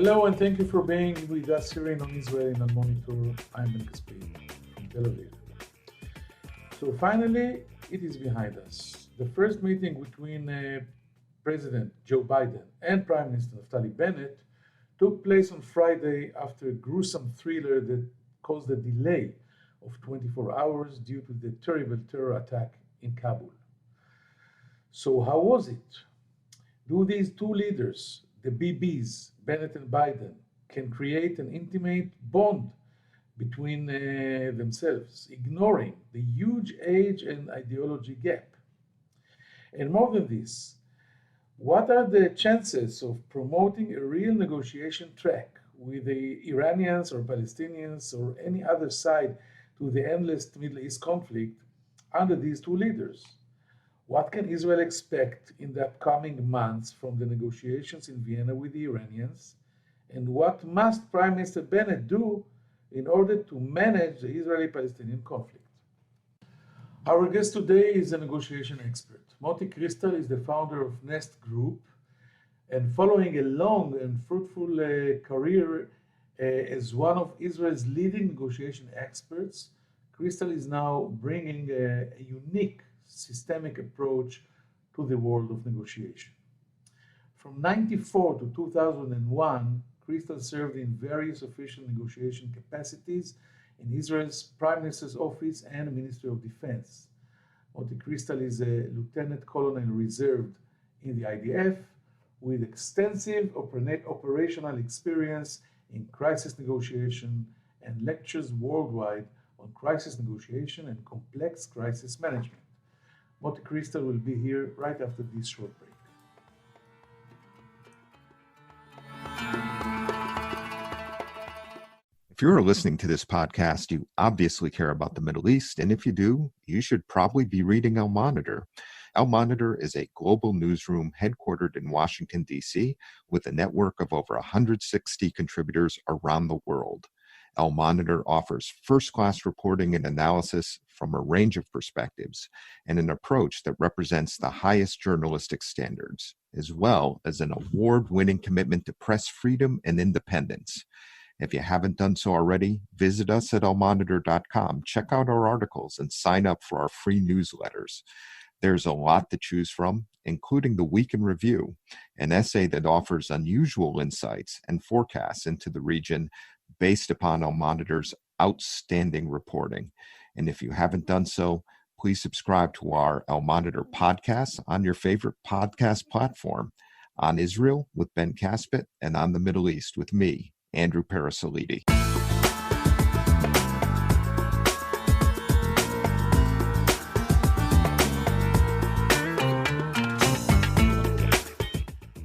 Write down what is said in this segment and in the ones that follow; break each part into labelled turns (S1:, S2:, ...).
S1: Hello and thank you for being with us here in On Israel in Al Monitor. I'm Caspit from Tel Aviv. So finally, it is behind us. The first meeting between President Joe Biden and Prime Minister Naftali Bennett took place on Friday after a gruesome thriller that caused a delay of 24 hours due to the terrible terror attack in Kabul. So how was it? Do these two leaders, the BBs, Bennett and Biden, can create an intimate bond between themselves, ignoring the huge age and ideology gap? And more than this, what are the chances of promoting a real negotiation track with the Iranians or Palestinians or any other side to the endless Middle East conflict under these two leaders? What can Israel expect in the upcoming months from the negotiations in Vienna with the Iranians? And what must Prime Minister Bennett do in order to manage the Israeli-Palestinian conflict? Our guest today is a negotiation expert. Moty Cristal is the founder of Nest Group, and following a long and fruitful career as one of Israel's leading negotiation experts, Cristal is now bringing a unique systemic approach to the world of negotiation. From 1994 to 2001, Cristal served in various official negotiation capacities in Israel's Prime Minister's Office and Ministry of Defense. Moty Cristal is a Lieutenant Colonel reserved in the IDF with extensive operational experience in crisis negotiation and lectures worldwide on crisis negotiation and complex crisis management. Moty Cristal will be here right after this short break.
S2: If you're listening to this podcast, you obviously care about the Middle East, and if you do, you should probably be reading Al Monitor. Al Monitor is a global newsroom headquartered in Washington, D.C., with a network of over 160 contributors around the world. Al Monitor offers first-class reporting and analysis from a range of perspectives and an approach that represents the highest journalistic standards, as well as an award-winning commitment to press freedom and independence. If you haven't done so already, visit us at almonitor.com, check out our articles, and sign up for our free newsletters. There's a lot to choose from, including the Week in Review, an essay that offers unusual insights and forecasts into the region based upon Al Monitor's outstanding reporting. And if you haven't done so, please subscribe to our Al Monitor podcast on your favorite podcast platform, on Israel with Ben Caspit, and on the Middle East with me, Andrew Parasolidi.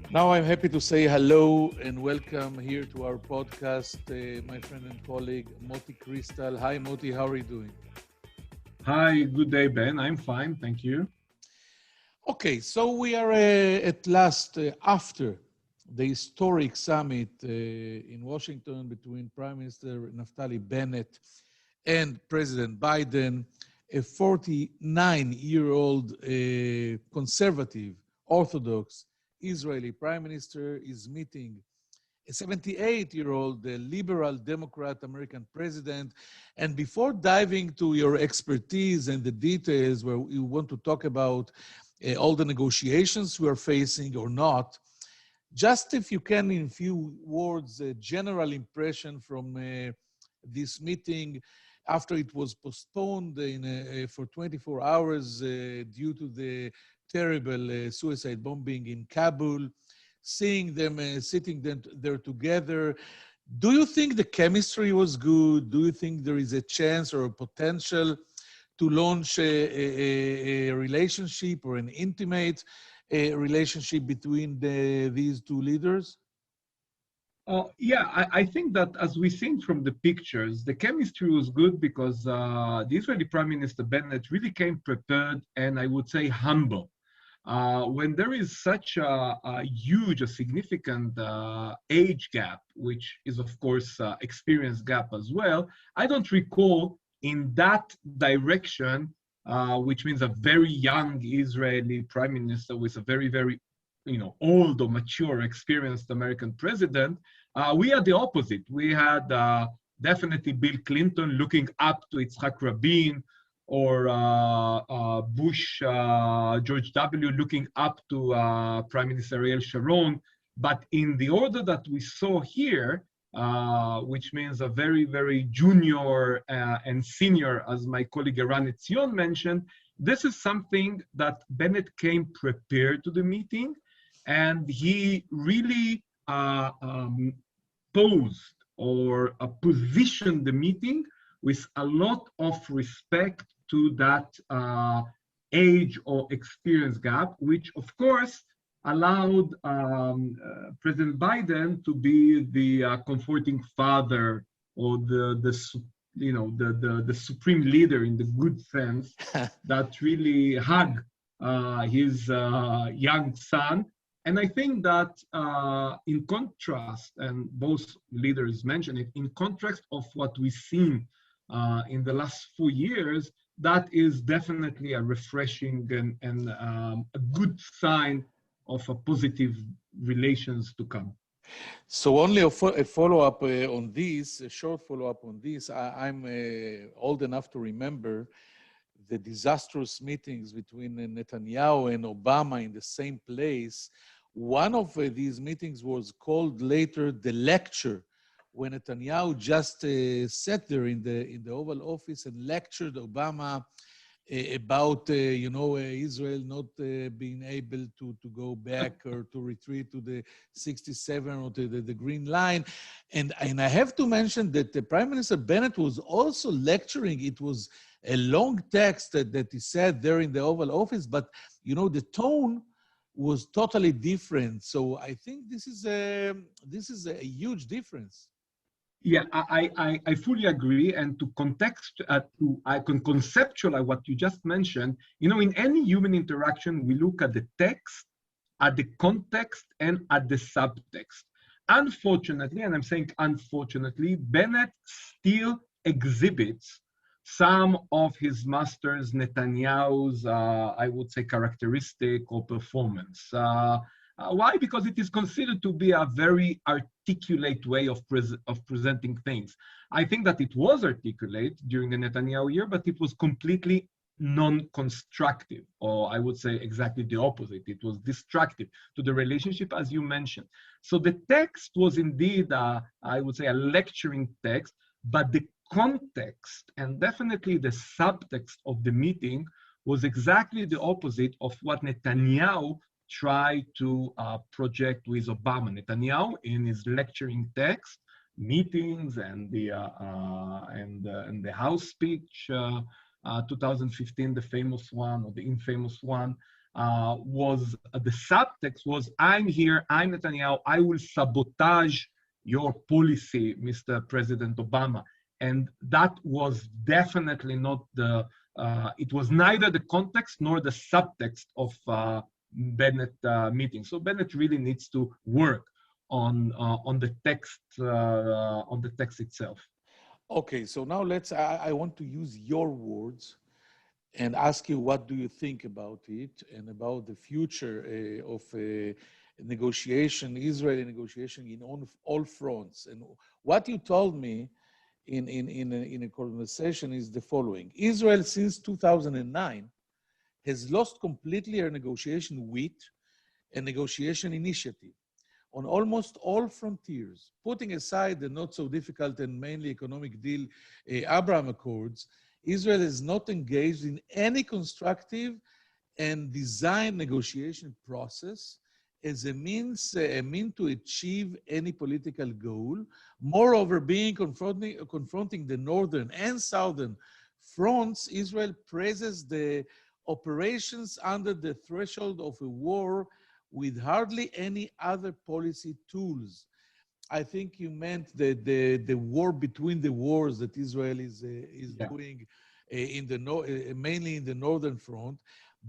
S1: Now I'm happy to say hello and welcome here to our podcast, my friend and colleague, Moty Cristal. Hi, Moty, how are you doing?
S3: Hi, good day, Ben. I'm fine, thank you.
S1: Okay, so we are at last after the historic summit in Washington between Prime Minister Naftali Bennett and President Biden. A 49-year-old conservative, orthodox Israeli Prime Minister is meeting a 78-year-old liberal Democrat American president. And before diving to your expertise and the details where you want to talk about all the negotiations we are facing or not, just if you can, in few words, a general impression from this meeting after it was postponed for 24 hours due to the terrible suicide bombing in Kabul, seeing them sitting there together. Do you think the chemistry was good? Do you think there is a chance or a potential to launch a relationship or an intimate relationship between these two leaders?
S3: I think that as we seen from the pictures, the chemistry was good because the Israeli Prime Minister Bennett really came prepared and I would say humble. When there is such a huge, a significant age gap, which is of course experience gap as well, I don't recall in that direction, which means a very young Israeli Prime Minister with a very, very old or mature, experienced American president, We are the opposite. We had definitely Bill Clinton looking up to Yitzhak Rabin, or Bush, George W. looking up to Prime Minister Ariel Sharon. But in the order that we saw here, which means a very, very junior and senior, as my colleague Eran Etzion mentioned, this is something that Bennett came prepared to the meeting, and he really posed or positioned the meeting with a lot of respect to that age or experience gap, which of course allowed President Biden to be the comforting father, or the supreme leader in the good sense, that really hugged his young son. And I think that in contrast, and both leaders mentioned it, in contrast of what we've seen in the last 4 years, that is definitely a refreshing and a good sign of a positive relations to come.
S1: So only a follow-up on this, a short follow-up on this. I'm old enough to remember the disastrous meetings between Netanyahu and Obama in the same place. One of these meetings was called later the lecture, when Netanyahu just sat there in the Oval Office and lectured Obama about Israel not being able to go back or to retreat to the 67 or to the Green Line. And I have to mention that the Prime Minister Bennett was also lecturing. It was a long text that he said there in the Oval Office, but the tone was totally different. So I think this is a huge difference.
S3: Yeah, I fully agree. And to I can conceptualize what you just mentioned. In any human interaction, we look at the text, at the context, and at the subtext. Unfortunately, and I'm saying unfortunately, Bennett still exhibits some of his master's Netanyahu's, I would say, characteristic or performance. Why? Because it is considered to be a very articulate way of presenting things. I think that it was articulate during the Netanyahu year, but it was completely non-constructive, or I would say exactly the opposite. It was destructive to the relationship, as you mentioned. So the text was indeed, I would say, a lecturing text, but the context and definitely the subtext of the meeting was exactly the opposite of what Netanyahu tried to project with Obama. Netanyahu, in his lecturing text, meetings, and the House speech, 2015, the famous one or the infamous one, was the subtext was, "I'm here, I'm Netanyahu, I will sabotage your policy, Mr. President Obama." And that was definitely not it was neither the context nor the subtext of Bennett meeting. So Bennett really needs to work on the text itself.
S1: Okay, so now I want to use your words and ask you, what do you think about it and about the future of negotiation, Israeli negotiation in all fronts? And what you told me in a conversation is the following: Israel, since 2009, has lost completely her negotiation wit and negotiation initiative on almost all frontiers. Putting aside the not so difficult and mainly economic deal, Abraham Accords, Israel is not engaged in any constructive and design negotiation process as a means to achieve any political goal. Moreover, being confronting the northern and southern fronts, Israel praises the operations under the threshold of a war with hardly any other policy tools. I think you meant the war between the wars that Israel is doing mainly in the northern front.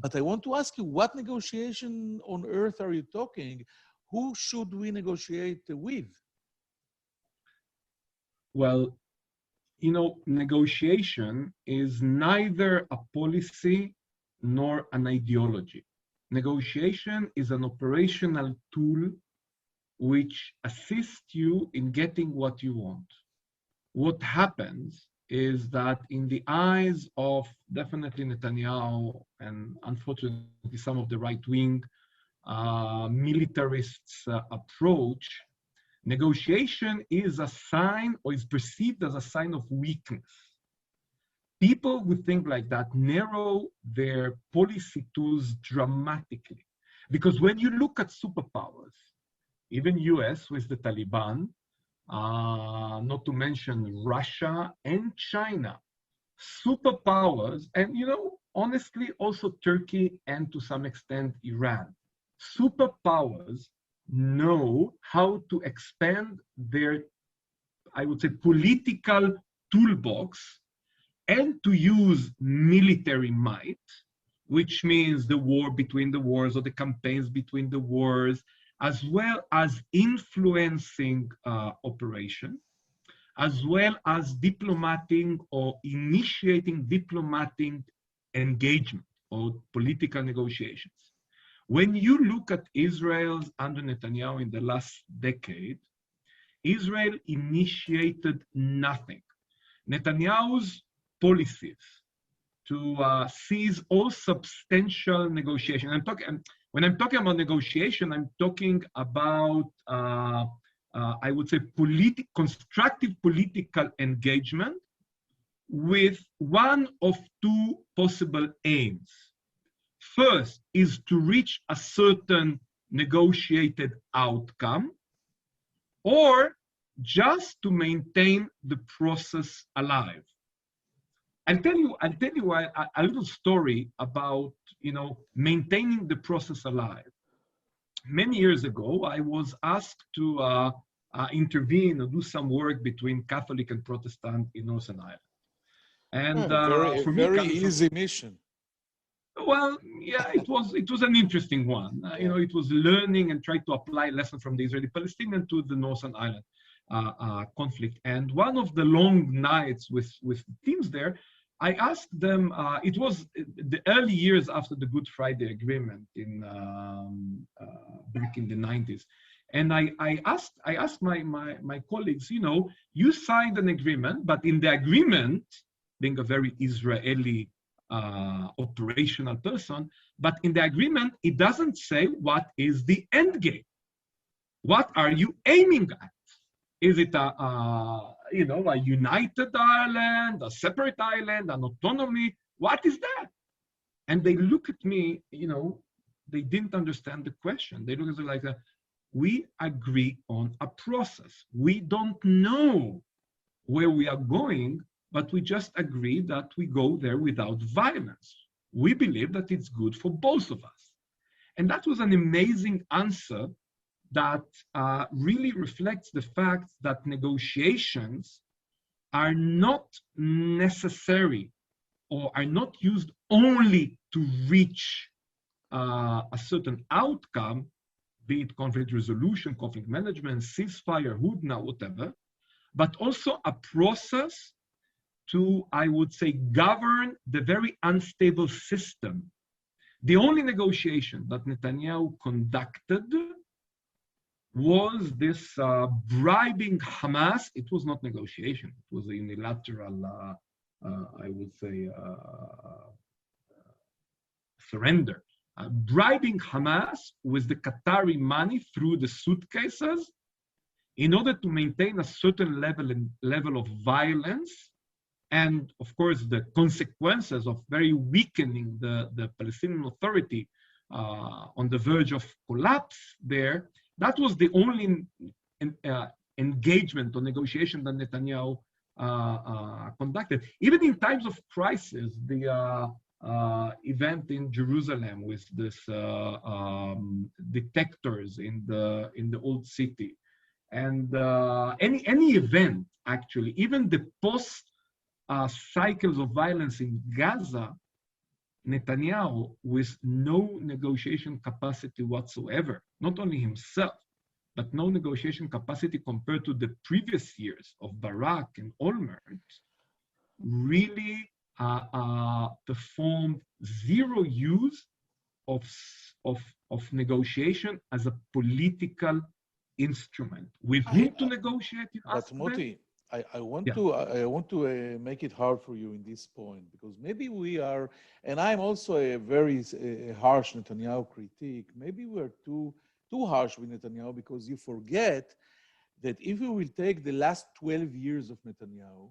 S1: But I want to ask you, what negotiation on earth are you talking? Who should we negotiate with?
S3: Well, negotiation is neither a policy nor an ideology. Negotiation is an operational tool which assist you in getting what you want. What happens is that in the eyes of definitely Netanyahu and unfortunately some of the right-wing militarists' approach, negotiation is a sign or is perceived as a sign of weakness. People who think like that narrow their policy tools dramatically. Because when you look at superpowers, even US with the Taliban, not to mention Russia and China, superpowers, and honestly, also Turkey and to some extent Iran, superpowers know how to expand their, I would say, political toolbox and to use military might, which means the war between the wars or the campaigns between the wars, as well as influencing operation, as well as diplomatic or initiating diplomatic engagement or political negotiations. When you look at Israel's under Netanyahu in the last decade, Israel initiated nothing. Netanyahu's policies to seize all substantial negotiation. When I'm talking about negotiation, I'm talking about, I would say, constructive political engagement with one of two possible aims. First is to reach a certain negotiated outcome, or just to maintain the process alive. I'll tell you a little story about maintaining the process alive. Many years ago, I was asked to intervene or do some work between Catholic and Protestant in Northern Ireland. And for me,
S4: very easy mission.
S3: Well, yeah, it was an interesting one. It was learning and trying to apply lessons from the Israeli-Palestinian to the Northern Ireland conflict. And one of the long nights with teams there, I asked them, it was the early years after the Good Friday Agreement back in the 90s. And I asked my colleagues, you signed an agreement, but in the agreement, being a very Israeli operational person, but in the agreement, it doesn't say what is the end game. What are you aiming at? Is it a united Ireland, a separate Ireland, an autonomy? What is that? And they look at me, they didn't understand the question. They look at it like, we agree on a process. We don't know where we are going, but we just agree that we go there without violence. We believe that it's good for both of us. And that was an amazing answer that really reflects the fact that negotiations are not necessary or are not used only to reach a certain outcome, be it conflict resolution, conflict management, ceasefire, hudna, whatever, but also a process to, I would say, govern the very unstable system. The only negotiation that Netanyahu conducted was this bribing Hamas. It was not negotiation. It was a unilateral, I would say, surrender. Bribing Hamas with the Qatari money through the suitcases in order to maintain a certain level of violence, and of course the consequences of very weakening the Palestinian Authority on the verge of collapse there. That was the only engagement or negotiation that Netanyahu conducted. Even in times of crisis, the event in Jerusalem with this detectors in the old city, and any event actually, even the post cycles of violence in Gaza, Netanyahu, with no negotiation capacity whatsoever, not only himself, but no negotiation capacity compared to the previous years of Barak and Olmert, really performed zero use of negotiation as a political instrument. With whom to negotiate, you ask
S1: But
S3: them?
S1: Moty, I want
S3: Yeah.
S1: to make it hard for you in this point because maybe we are, and I'm also a very harsh Netanyahu critique. Maybe we're too harsh with Netanyahu because you forget that if we will take the last 12 years of Netanyahu,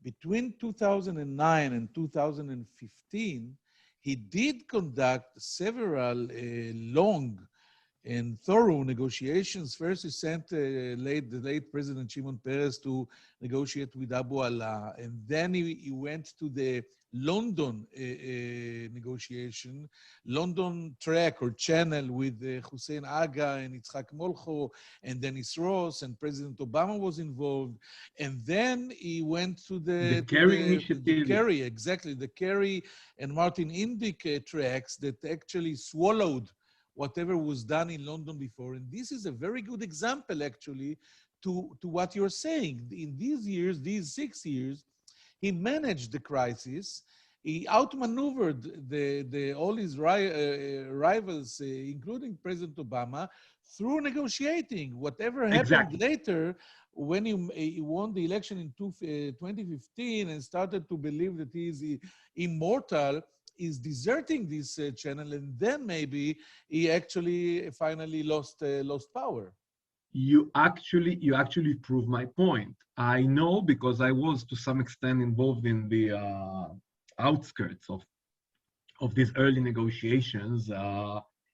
S1: between 2009 and 2015, he did conduct several long and thorough negotiations. First, he sent the late President Shimon Peres to negotiate with Abu Allah, and then he went to the London negotiation, London track or channel with Hussein Aga and Yitzhak Molcho and Dennis Ross, and President Obama was involved. And then he went to
S3: The Kerry initiative.
S1: Kerry, exactly, the Kerry and Martin Indyk tracks that actually swallowed whatever was done in London before. And this is a very good example, actually, to what you're saying. In these years, these 6 years, he managed the crisis. He outmaneuvered all his rivals, including President Obama, through negotiating. Whatever happened later, when he won the election in 2015 and started to believe that he is immortal, is deserting this channel, and then maybe he actually finally lost power.
S3: You actually prove my point. I know because I was to some extent involved in the outskirts of these early negotiations.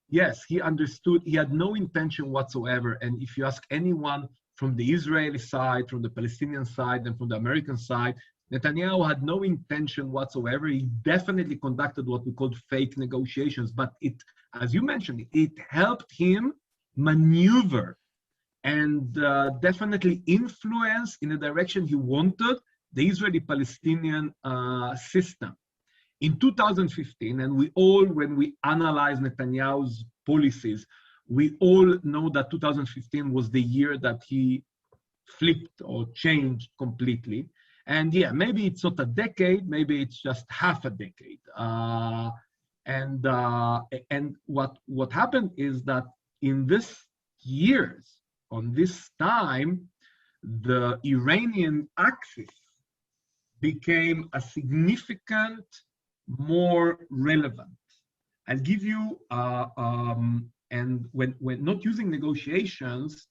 S3: Yes, he understood. He had no intention whatsoever. And if you ask anyone from the Israeli side, from the Palestinian side, and from the American side, Netanyahu had no intention whatsoever. He definitely conducted what we called fake negotiations, but it, as you mentioned, it helped him maneuver and definitely influence in the direction he wanted the Israeli-Palestinian system. In 2015, and when we analyze Netanyahu's policies, we all know that 2015 was the year that he flipped or changed completely. And yeah, maybe it's not a decade, maybe it's just half a decade. And what happened is that in this years, on this time, the Iranian axis became a significant more relevant. I'll give you, and when not using negotiations,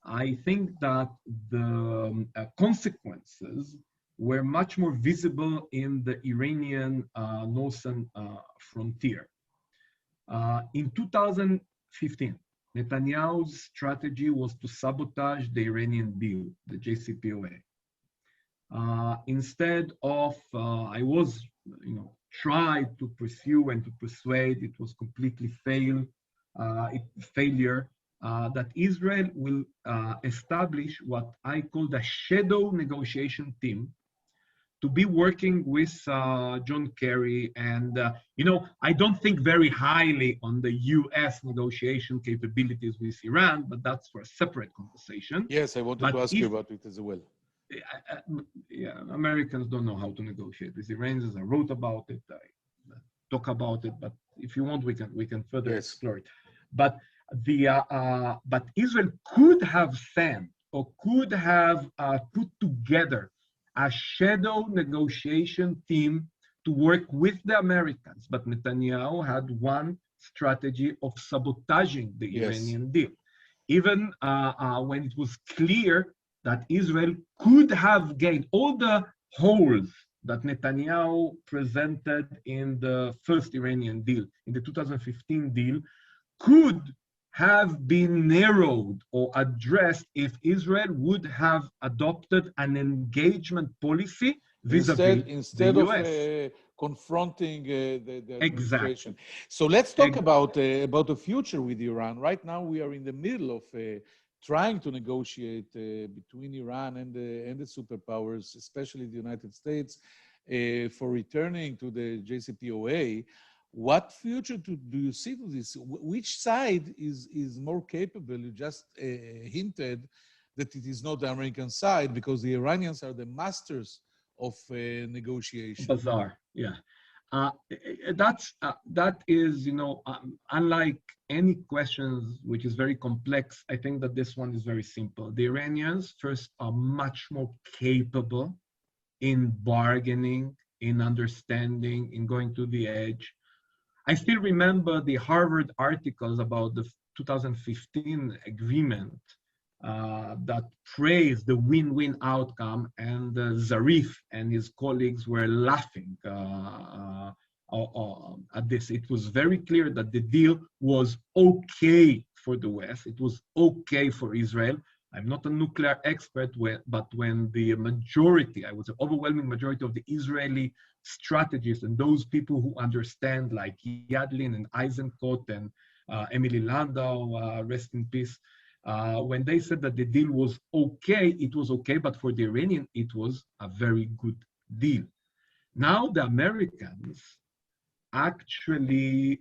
S3: I think that the consequences were much more visible in the Iranian northern frontier. In 2015, Netanyahu's strategy was to sabotage the Iranian deal, the JCPOA. Instead of, I was, tried to pursue and to persuade, it was completely failure, that Israel will establish what I call the shadow negotiation team to be working with John Kerry. And, I don't think very highly on the US negotiation capabilities with Iran, but that's for a separate conversation.
S1: Yes, I wanted to ask you about it as well.
S3: Yeah, Americans don't know how to negotiate with Iranians. I wrote about it, I talk about it, but if you want, we can further explore it. But but Israel could have sent or could have put together a shadow negotiation team to work with the Americans. But Netanyahu had one strategy of sabotaging the Iranian deal. Even when it was clear that Israel could have gained all the holes that Netanyahu presented in the first Iranian deal, in the 2015 deal, could have been narrowed or addressed if Israel would have adopted an engagement policy vis-a-vis
S1: instead
S3: the
S1: of
S3: US.
S1: confronting the administration. So let's talk about the future with Iran. Right now, we are in the middle of trying to negotiate between Iran and the superpowers, especially the United States, for returning to the JCPOA. What future do you see to this? Which side is more capable? You just hinted that it is not the American side because the Iranians are the masters of negotiation.
S3: Bizarre, yeah. that is, unlike any questions which is very complex. I think that this one is very simple. The Iranians first are much more capable in bargaining, in understanding, in going to the edge. I still remember the Harvard articles about the 2015 agreement that praised the win-win outcome, and Zarif and his colleagues were laughing at this. It was very clear that the deal was okay for the West. It was okay for Israel. I'm not a nuclear expert, but when the majority, I would say overwhelming majority of the Israeli strategists and those people who understand, like Yadlin and Eisenkot and Emily Landau, rest in peace, when they said that the deal was okay, it was okay, but for the Iranian, it was a very good deal. Now the Americans actually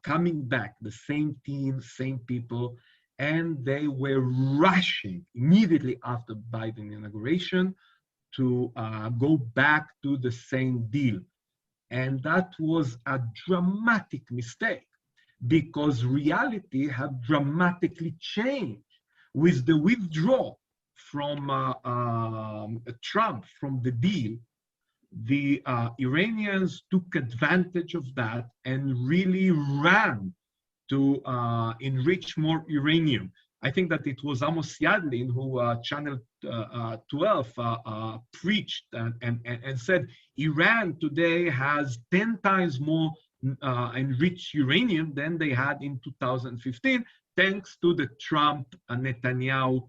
S3: coming back, the same team, same people, and they were rushing immediately after Biden inauguration to go back to the same deal. And that was a dramatic mistake, because reality had dramatically changed with the withdrawal from Trump from the deal. The Iranians took advantage of that and really ran to enrich more uranium. I think that it was Amos Yadlin who Channel 12 preached and said Iran today has 10 times more enriched uranium than they had in 2015, thanks to the Trump and Netanyahu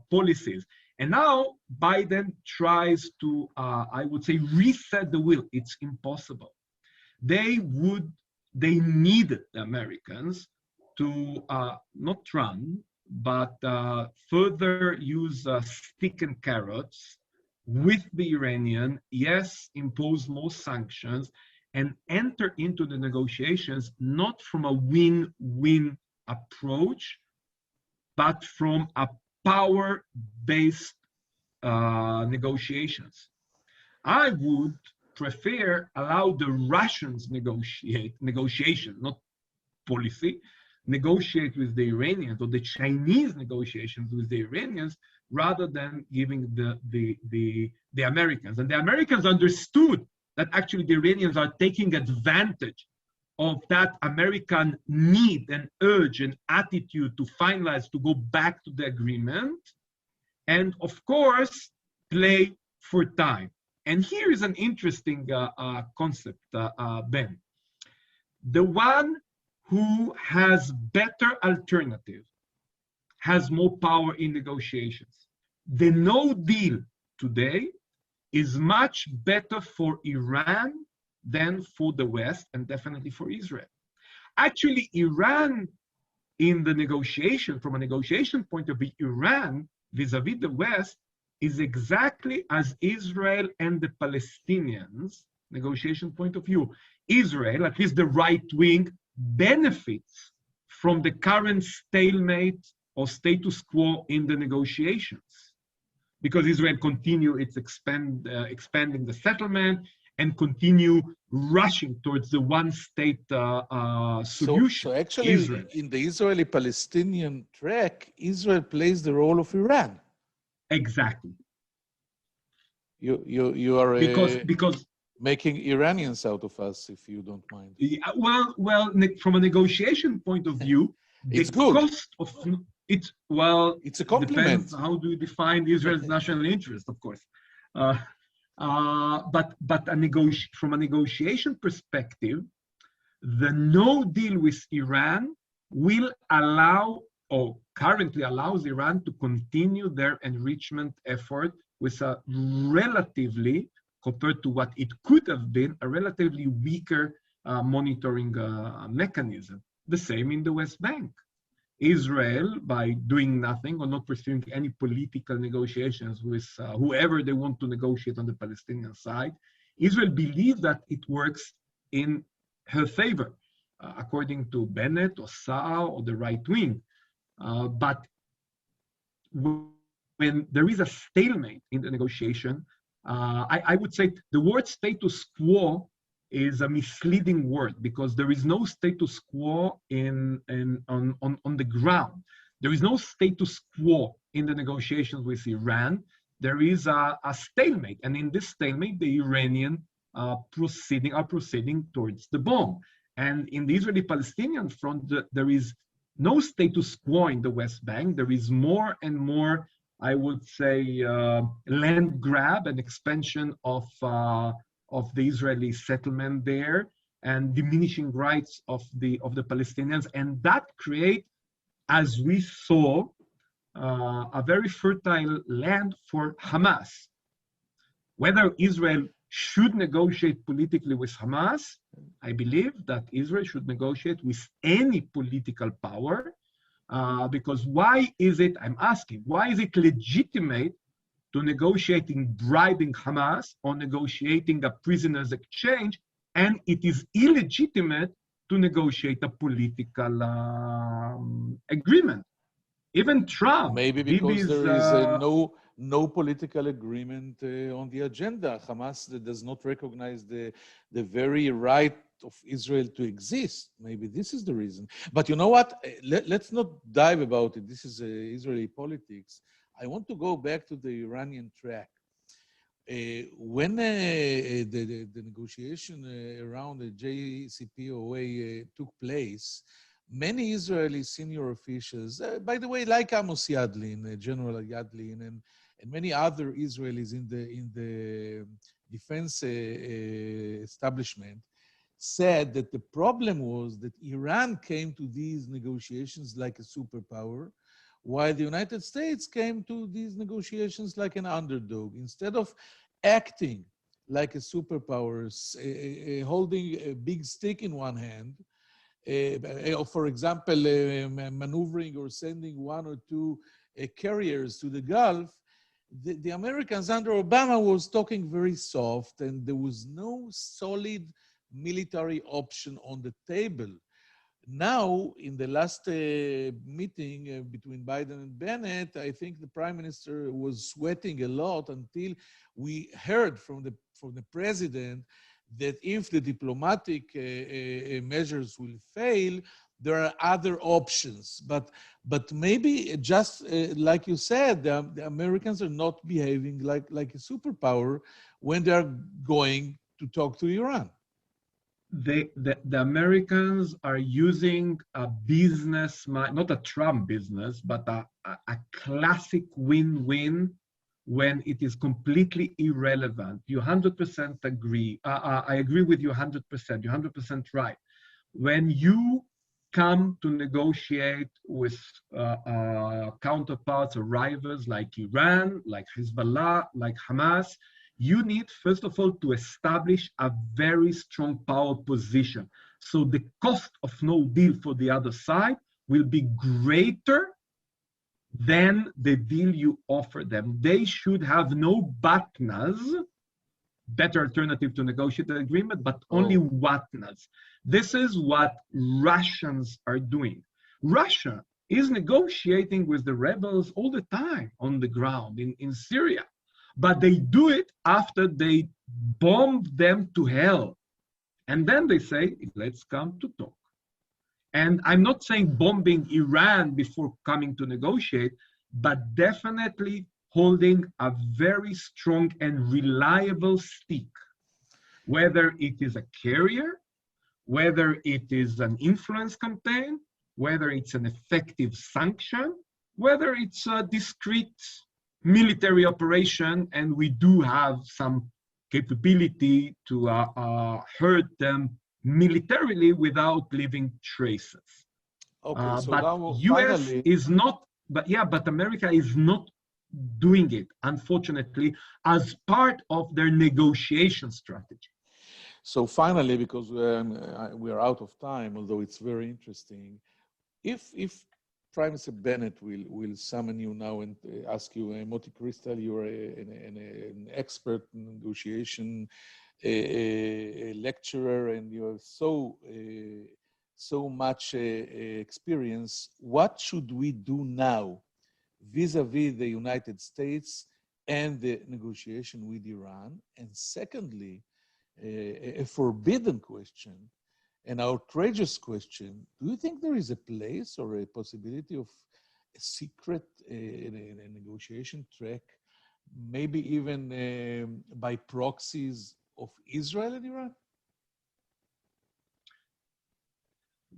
S3: policies. And now Biden tries to, I would say, reset the wheel. It's impossible. They needed the Americans to not run, but further use stick and carrots with the Iranian, yes, impose more sanctions, and enter into the negotiations not from a win-win approach, but from a power-based negotiations. I would prefer allow the Russians negotiation, not policy, negotiate with the Iranians, or the Chinese negotiations with the Iranians, rather than giving the Americans. And the Americans understood that actually the Iranians are taking advantage of that American need and urge and attitude to finalize, to go back to the agreement, and of course, play for time. And here is an interesting concept, Ben. The one who has better alternative has more power in negotiations. The no deal today is much better for Iran than for the West, and definitely for Israel. Actually, Iran, in the negotiation, from a negotiation point of view, Iran vis-a-vis the West is exactly as Israel and the Palestinians, negotiation point of view. Israel, at least the right wing, benefits from the current stalemate or status quo in the negotiations, because Israel continue its expanding the settlement and continue rushing towards the one-state solution.
S4: So actually, Israel, in the Israeli-Palestinian track, Israel plays the role of Iran.
S3: Exactly.
S4: You are
S3: because
S4: making Iranians out of us, if you don't mind.
S3: Well, from a negotiation point of view,
S4: it's
S3: the
S4: good.
S3: Cost of it's
S4: it's a compliment.
S3: Depends how do you define Israel's national interest, of course. But from a negotiation perspective, the no deal with Iran will allow, or currently allows, Iran to continue their enrichment effort with a relatively, compared to what it could have been, a relatively weaker monitoring mechanism. The same in the West Bank. Israel, by doing nothing or not pursuing any political negotiations with whoever they want to negotiate on the Palestinian side, Israel believes that it works in her favor, according to Bennett or Saar or the right wing. But when there is a stalemate in the negotiation, I would say the word status quo is a misleading word because there is no status quo on the ground. There is no status quo in the negotiations with Iran. There is a stalemate, and in this stalemate, the Iranian are proceeding towards the bomb. And in the Israeli-Palestinian front, there is no status quo in the West Bank. There is more and more, I would say, land grab and expansion of the Israeli settlement there, and diminishing rights of the Palestinians, and that create, as we saw, a very fertile land for Hamas. Whether Israel should negotiate politically with Hamas, I believe that Israel should negotiate with any political power, because why is it, I'm asking, why is it legitimate to negotiating bribing Hamas or negotiating a prisoners exchange, and it is illegitimate to negotiate a political agreement? Even Trump,
S4: maybe because there is no political agreement on the agenda. Hamas does not recognize the very right of Israel to exist. Maybe this is the reason. But you know what? Let's not dive about it. This is Israeli politics. I want to go back to the Iranian track. When the negotiation around the JCPOA took place, many Israeli senior officials, by the way, like Amos Yadlin, General Yadlin, and many other Israelis in the defense establishment, said that the problem was that Iran came to these negotiations like a superpower, while the United States came to these negotiations like an underdog. Instead of acting like a superpower, holding a big stick in one hand, for example, maneuvering or sending one or two carriers to the Gulf, the Americans under Obama was talking very soft, and there was no solid military option on the table. Now, in the last meeting between Biden and Bennett, I think the prime minister was sweating a lot until we heard from the president that if the diplomatic measures will fail, there are other options. But maybe just like you said, the Americans are not behaving like a superpower when they are going to talk to Iran.
S3: The Americans are using a business, not a Trump business, but a classic win-win when it is completely irrelevant. You 100% agree. I agree with you 100%. You're 100% right. When you come to negotiate with counterparts or rivals like Iran, like Hezbollah, like Hamas, you need, first of all, to establish a very strong power position. So the cost of no deal for the other side will be greater than the deal you offer them. They should have no batnas, better alternative to negotiate the agreement, but only watnas. This is what Russians are doing. Russia is negotiating with the rebels all the time on the ground in Syria. But they do it after they bomb them to hell. And then they say, let's come to talk. And I'm not saying bombing Iran before coming to negotiate, but definitely holding a very strong and reliable stick, whether it is a carrier, whether it is an influence campaign, whether it's an effective sanction, whether it's a discrete military operation, and we do have some capability to hurt them militarily without leaving traces.
S4: Okay, so
S3: but
S4: now
S3: US
S4: finally,
S3: is not, but America is not doing it, unfortunately, as part of their negotiation strategy.
S4: So finally, because we are out of time, although it's very interesting, if Prime Minister Bennett will summon you now and ask you, Moty Cristal, you're an expert in negotiation, a lecturer, and you have so much experience. What should we do now vis-a-vis the United States and the negotiation with Iran? And secondly, a forbidden question, an outrageous question, do you think there is a place or a possibility of a secret a negotiation track, maybe even by proxies of Israel and Iran?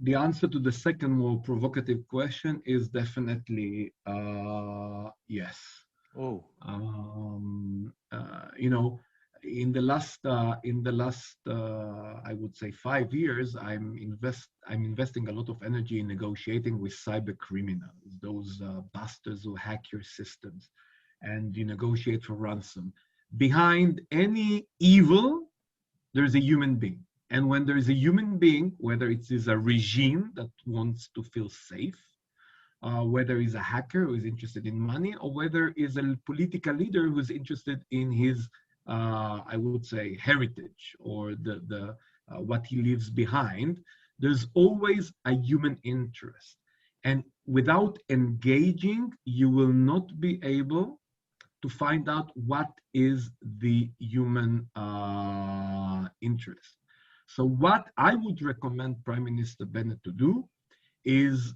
S3: The answer to the second more provocative question is definitely yes.
S4: Oh.
S3: You know, in the last I would say 5 years, I'm investing a lot of energy in negotiating with cyber criminals, those bastards who hack your systems, and you negotiate for ransom. Behind any evil, there's a human being. And when there is a human being, whether it is a regime that wants to feel safe, whether he's a hacker who is interested in money, or whether he's a political leader who is interested in his, I would say, heritage or the what he leaves behind, there's always a human interest. And without engaging, you will not be able to find out what is the human interest. So what I would recommend Prime Minister Bennett to do is,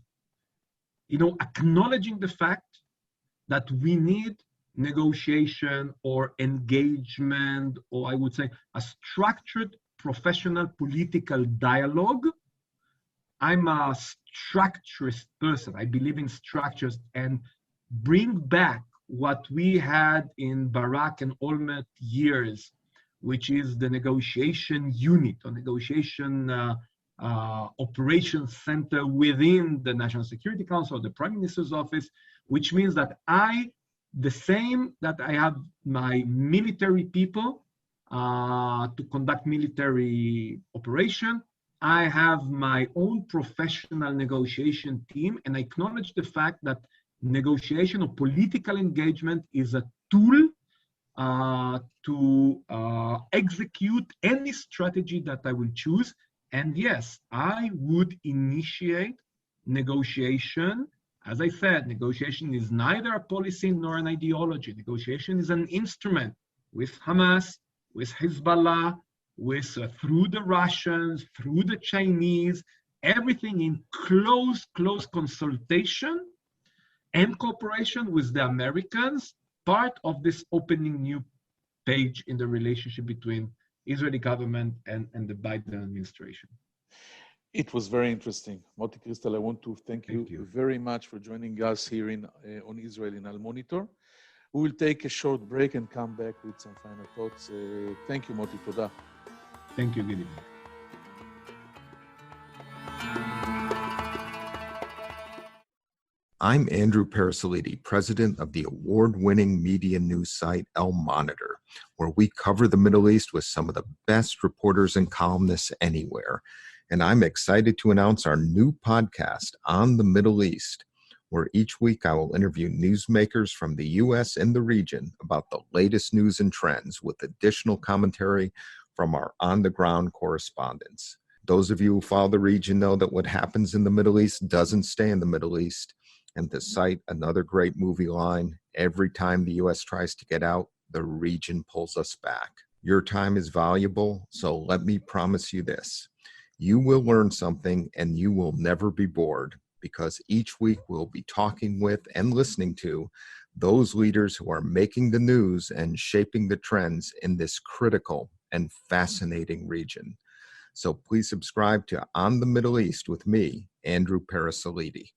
S3: acknowledging the fact that we need negotiation or engagement, or I would say a structured professional political dialogue. I'm a structurist person. I believe in structures, and bring back what we had in Barak and Olmert years, which is the negotiation unit or negotiation operations center within the National Security Council or the Prime Minister's office, which means that the same that I have my military people to conduct military operation, I have my own professional negotiation team, and I acknowledge the fact that negotiation or political engagement is a tool to execute any strategy that I will choose. And yes, I would initiate negotiation. As I said, negotiation is neither a policy nor an ideology. Negotiation is an instrument with Hamas, with Hezbollah, through the Russians, through the Chinese, everything in close consultation and cooperation with the Americans, part of this opening new page in the relationship between Israeli government and the Biden administration.
S4: It was very interesting. Moty Cristal, I want to thank you very much for joining us here on Israel in Al Monitor. We will take a short break and come back with some final thoughts. Thank you, Moty. Toda.
S3: Thank you, Gidi.
S2: I'm Andrew Parasolidi, president of the award-winning media news site Al Monitor, where we cover the Middle East with some of the best reporters and columnists anywhere. And I'm excited to announce our new podcast, On the Middle East, where each week I will interview newsmakers from the U.S. and the region about the latest news and trends with additional commentary from our on-the-ground correspondents. Those of you who follow the region know that what happens in the Middle East doesn't stay in the Middle East. And to cite another great movie line, every time the U.S. tries to get out, the region pulls us back. Your time is valuable, so let me promise you this. You will learn something and you will never be bored, because each week we'll be talking with and listening to those leaders who are making the news and shaping the trends in this critical and fascinating region. So please subscribe to On the Middle East with me, Andrew Parasolidi.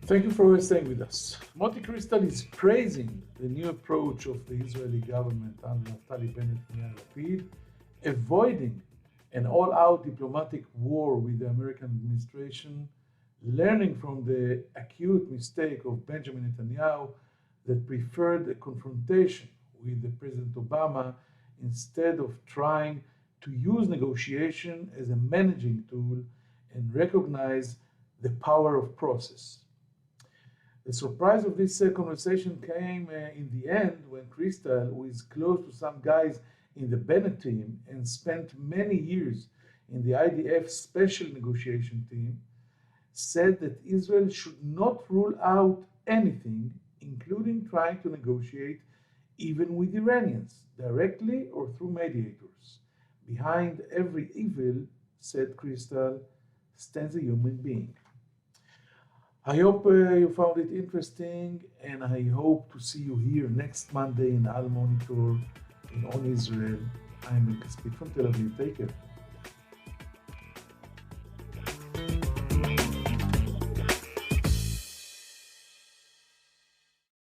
S1: Thank you for staying with us. Moty Cristal is praising the new approach of the Israeli government under Naftali, Bennett, and Yair Lapid, avoiding an all-out diplomatic war with the American administration, learning from the acute mistake of Benjamin Netanyahu that preferred a confrontation with the President Obama instead of trying to use negotiation as a managing tool and recognize the power of process. The surprise of this conversation came in the end when Cristal, who is close to some guys in the Bennett team and spent many years in the IDF special negotiation team, said that Israel should not rule out anything, including trying to negotiate even with Iranians, directly or through mediators. Behind every evil, said Cristal, stands a human being. I hope you found it interesting, and I hope to see you here next Monday in Al Monitor in On Israel. I'm Caspit from Tel Aviv. Take care.